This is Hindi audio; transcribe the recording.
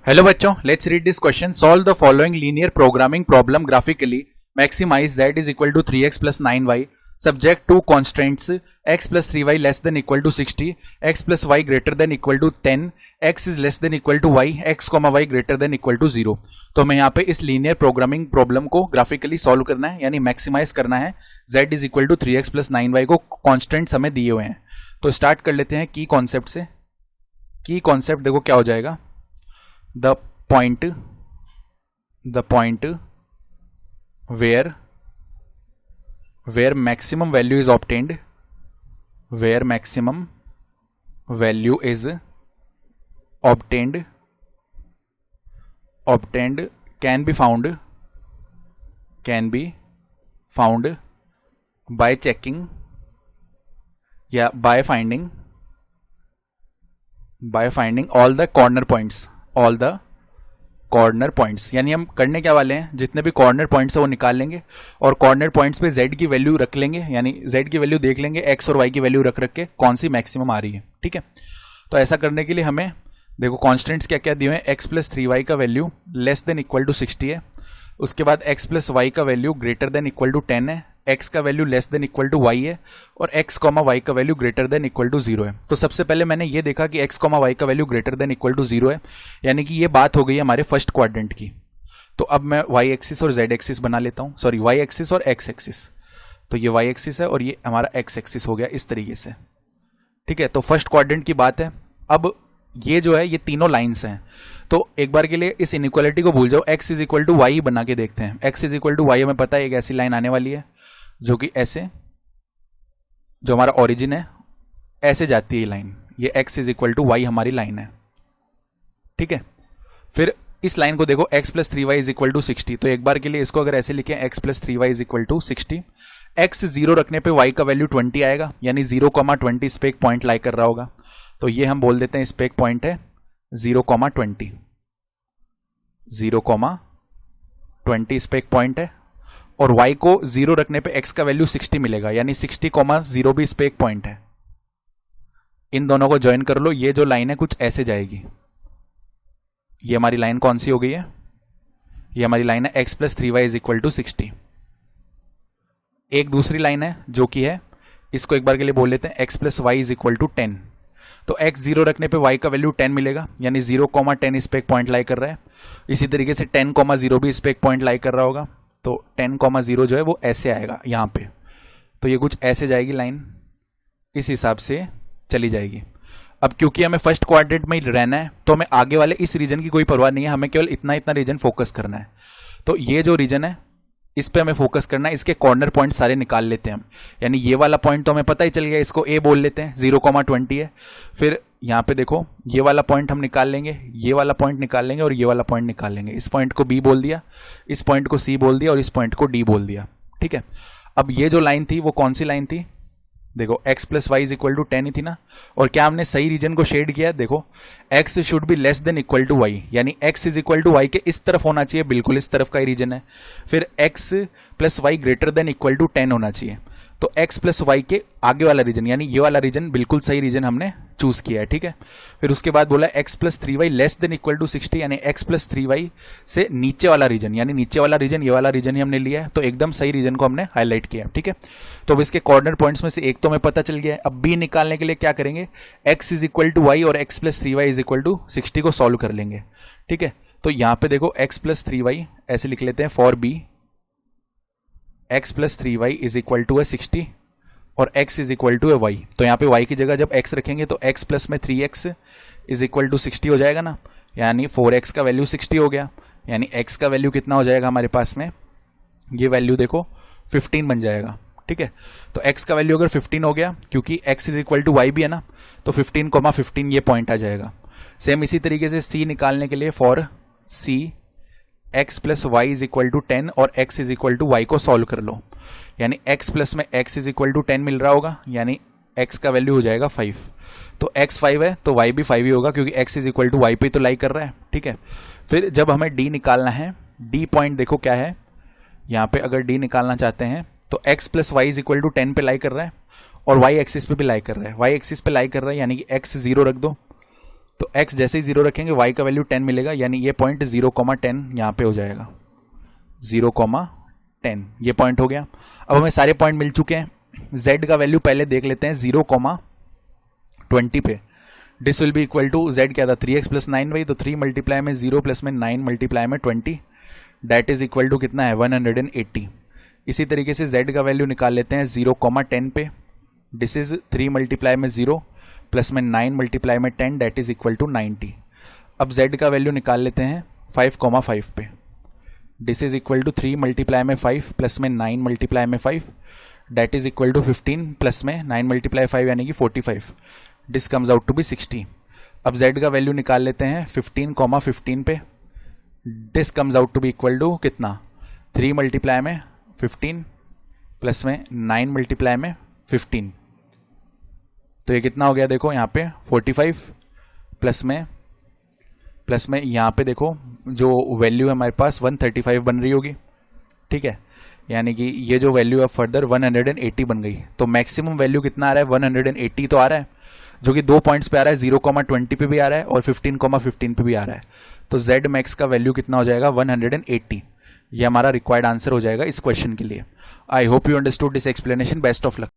हेलो बच्चों, let's read this question. Solve the following linear programming problem graphically. Maximize z is equal to 3x plus 9y subject to constants x plus 3y less than equal to 60, x plus y greater than equal to 10, x is less than equal to y, x comma y greater than equal to 0. तो हमें यहाँ पे इस लीनियर प्रोग्रामिंग प्रॉब्लम को ग्राफिकली सॉल्व करना है, यानी मैक्सिमाइज करना है. z is equal to 3x plus 9y को कॉन्स्टेंट्स हमें दिए हुए हैं. तो स्टार्ट कर लेते हैं की कॉन्सेप्ट से. की कॉन्सेप्ट देखो क्या हो जाएगा. The point where maximum value is obtained, can be found by checking, by finding all the corner points. यानी हम करने क्या वाले हैं, जितने भी कॉर्नर पॉइंट्स है वो निकाल लेंगे और कॉर्नर पॉइंट्स पे z की वैल्यू रख लेंगे, यानी z की वैल्यू देख लेंगे x और y की वैल्यू रख के कौन सी मैक्सिमम आ रही है. ठीक है, तो ऐसा करने के लिए हमें देखो कॉन्स्टेंट्स क्या क्या दिए हैं. x प्लस 3y का value less than equal to 60 है. उसके बाद x प्लस वाई का value greater than equal to 10 है. x का value less than equal to y है और x कॉमा y का value greater than equal to 0 है. तो सबसे पहले मैंने ये देखा कि x कॉमा y का value greater than equal to 0 है, यानी कि ये बात हो गई है हमारे फर्स्ट क्वाड्रेंट की. तो अब मैं y एक्सिस और z एक्सिस बना लेता हूँ, सॉरी y एक्सिस और x एक्सिस. तो ये y एक्सिस है और ये हमारा x एक्सिस हो गया इस तरीके से. ठीक है, तो फर्स्ट क्वाड्रेंट की बात है. अब ये जो है ये तीनों लाइंस हैं. तो एक बार के लिए इस इनइक्वालिटी को भूल जाओ, x is equal to y बना के देखते हैं. x is equal to y हमें पता है एक ऐसी लाइन आने वाली है जो कि ऐसे, जो हमारा ओरिजिन है ऐसे जाती है ये लाइन. ये x is equal to y हमारी लाइन है. ठीक है, फिर इस लाइन को देखो x plus 3y is equal to 60. तो एक बार के लिए इसको अगर ऐसे लिखें x plus 3y is equal to 60, x 0 रखने पे y का वैल्यू 20 आएगा, यानी 0,20 इस पे एक पॉइंट लाई कर रहा होगा. तो ये हम बोल देते हैं इस पे एक पॉइंट है 0,20. 0,20 इस पे एक पॉइंट है और y को 0 रखने पे x का वैल्यू 60 मिलेगा, यानी 60,0 भी इस पे एक पॉइंट है. इन दोनों को ज्वाइन कर लो. ये जो लाइन है कुछ ऐसे जाएगी. ये हमारी लाइन कौन सी हो गई है, ये हमारी लाइन है x plus 3y is equal to 60. एक दूसरी लाइन है जो कि है, इसको एक बार के लिए बोल लेते हैं x plus y is equal to 10. तो x 0 रखने पे y का वैल्यू 10 मिलेगा, यानी 0,10 इस पे एक पॉइंट लाई कर रहा है. इसी तरीके से 10,0 भी इस पे एक पॉइंट लाई कर रहा होगा. तो 10,0 जो है वो ऐसे आएगा यहाँ पे. तो ये कुछ ऐसे जाएगी लाइन, इस हिसाब से चली जाएगी. अब क्योंकि हमें फर्स्ट क्वाड्रेंट में ही रहना है तो हमें आगे वाले इस रीजन की कोई परवाह नहीं है, हमें केवल इतना रीजन फोकस करना है. तो ये जो रीजन है इस पे हमें फोकस करना है. इसके कॉर्नर पॉइंट सारे निकाल लेते हैं हम, यानी ये वाला पॉइंट तो हमें पता ही चल गया, इसको a बोल लेते हैं, 0,20 है. फिर यहाँ पे देखो ये वाला पॉइंट हम निकाल लेंगे, ये वाला पॉइंट निकाल लेंगे और ये वाला पॉइंट निकाल लेंगे. इस पॉइंट को b बोल दिया, इस पॉइंट को c बोल दिया और इस पॉइंट को d बोल दिया. ठीक है, अब ये जो लाइन थी वो कौन सी लाइन थी, देखो x plus y is equal to 10 ही थी ना. और क्या हमने सही रीजन को शेड किया, देखो x should be less than equal to y, यानी x is equal to y के इस तरफ होना चाहिए, बिल्कुल इस तरफ का ही रीजन है. फिर x plus y greater than equal to 10 होना चाहिए. तो x प्लस वाई के आगे वाला रीजन, यानी ये वाला रीजन बिल्कुल सही रीजन हमने चूज किया है. ठीक है, फिर उसके बाद बोला x plus 3y less than equal to 60, यानी x प्लस 3y से नीचे वाला रीजन, यानी नीचे वाला रीजन ये वाला रीजन ही हमने लिया है. तो एकदम सही रीजन को हमने हाईलाइट किया. ठीक है, तो अब इसके कॉर्नर पॉइंट्स में से एक तो हमें पता चल गया है. अब b निकालने के लिए क्या करेंगे, x is equal to y और x plus 3y is equal to 60 को सॉल्व कर लेंगे. ठीक है, तो यहाँ पे देखो x प्लस 3y ऐसे लिख लेते हैं for b, x plus 3y is equal to है 60 और x इज इक्वल टू है y. तो यहाँ पे y की जगह जब x रखेंगे तो x प्लस में 3x इज इक्वल टू 60 हो जाएगा ना, यानी 4x का वैल्यू 60 हो गया. यानी x का वैल्यू कितना हो जाएगा हमारे पास में, ये वैल्यू देखो 15 बन जाएगा. ठीक है, तो x का वैल्यू अगर 15 हो गया, क्योंकि x is equal to y भी है ना, तो 15,15 ये पॉइंट आ जाएगा. सेम इसी तरीके से c निकालने के लिए for c x plus y is equal to 10 और x is equal to y को सॉल्व कर लो, यानी x प्लस में x इज इक्वल टू 10 मिल रहा होगा, यानी x का वैल्यू हो जाएगा 5. तो x 5 है तो y भी 5 ही होगा, क्योंकि x is equal to y पे तो लाई कर रहा है. ठीक है, फिर जब हमें d निकालना है, d पॉइंट देखो क्या है, यहाँ पे अगर d निकालना चाहते हैं तो x plus y is equal to 10 पे लाई कर रहा है और y एक्सिस पे भी लाई कर रहा है. y एक्सिस पे लाई कर रहा है यानी कि x 0 रख दो तो x जैसे ही 0 रखेंगे y का वैल्यू 10 मिलेगा, यानी ये पॉइंट 0,10 यहाँ पे हो जाएगा, 0,10 ये पॉइंट हो गया। अब हमें सारे पॉइंट मिल चुके हैं। z का वैल्यू पहले देख लेते हैं 0,20 पे। This will be equal to z क्या था 3x प्लस 9y, तो 3 मल्टीप्लाई में 0 प्लस में 9 मल्टीप्लाई में 20, डैट इज इक्वल टू कितना है 180। इसी तरीके से z का वैल्यू निकाल लेते हैं 0,10 पे। दिस इज 3 मल्टीप्लाई में 0 प्लस में 9 मल्टीप्लाई में 10, डैट इज इक्वल टू 90। अब z का वैल्यू निकाल लेते हैं 5,5 पे। This is equal to 3 multiply में 5 प्लस में 9 मल्टीप्लाई में 5, that is equal to 15 plus में 9 मल्टीप्लाई 5 यानी कि 45। This comes out to be 60। अब z का वैल्यू निकाल लेते हैं 15,15 पे। This comes out to be equal to कितना 3 मल्टीप्लाई में 15 प्लस में 9 मल्टीप्लाई में 15, तो ये कितना हो गया देखो यहाँ पे 45 प्लस में यहाँ पे देखो जो वैल्यू है हमारे पास 135 बन रही होगी, ठीक है, यानी कि ये जो वैल्यू है फर्दर 180 बन गई। तो मैक्सिमम वैल्यू कितना आ रहा है 180 तो आ रहा है, जो कि 2 पॉइंट्स पे आ रहा है, 0,20 पे भी आ रहा है और 15,15 पे भी आ रहा है। तो z मैक्स का वैल्यू कितना हो जाएगा 180। ये हमारा रिक्वायर्ड आंसर हो जाएगा इस क्वेश्चन के लिए। I hope you understood this explanation. Best of luck.